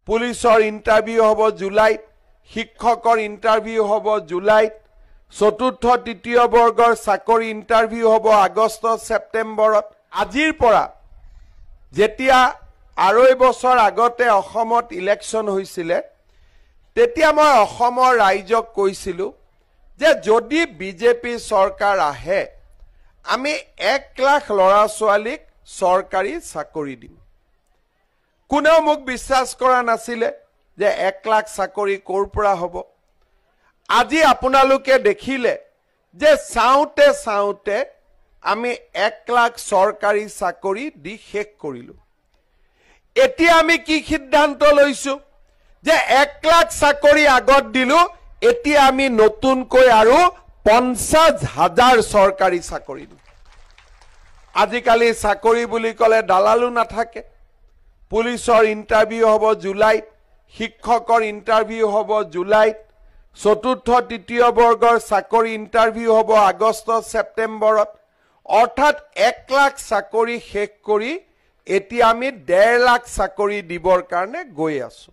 পুলিচৰ ইণ্টাৰভিউ হ'ব জুলাইত, শিক্ষকৰ ইণ্টাৰভিউ হ'ব জুলাইত, চতুৰ্থ তৃতীয় বৰ্গৰ চাকৰি ইণ্টাৰভিউ হ'ব আগষ্ট ছেপ্টেম্বৰত। আজিৰ পৰা যেতিয়া 2.5 বছৰ আগতে অসমত ইলেকশ্যন হৈছিলে, তেতিয়া মই অসমৰ ৰাইজক কৈছিলোঁ যে যদি বিজেপি চৰকাৰ আহে আমি 1 লাখ ল'ৰা ছোৱালীক চৰকাৰী চাকৰি দিম। কোনেও মোক বিশ্বাস কৰা নাছিলে যে 1 লাখ চাকৰি ক'ৰ পৰা হ'ব। আজি আপোনালোকে দেখিলে যে চাওঁতে চাওঁতে আমি 1 লাখ চৰকাৰী চাকৰি দি শেষ কৰিলোঁ। এতিয়া আমি কি সিদ্ধান্ত লৈছোঁ যে 1 লাখ চাকৰি আগত দিলোঁ, এতিয়া আমি নতুনকৈ আৰু 50,000 চৰকাৰী চাকৰি দিম। আজিকালি চাকৰি বুলি ক'লে দালালো নাথাকে। পুলিচৰ ইণ্টাৰভিউ হ'ব জুলাইত, শিক্ষকৰ ইণ্টাৰভিউ হ'ব জুলাইত, চতুৰ্থ তৃতীয় বৰ্গৰ চাকৰি ইণ্টাৰভিউ হ'ব আগষ্ট ছেপ্টেম্বৰত। অৰ্থাৎ 1 লাখ চাকৰি শেষ কৰি এতিয়া আমি 1.5 লাখ চাকৰি দিবৰ কাৰণে গৈ আছোঁ।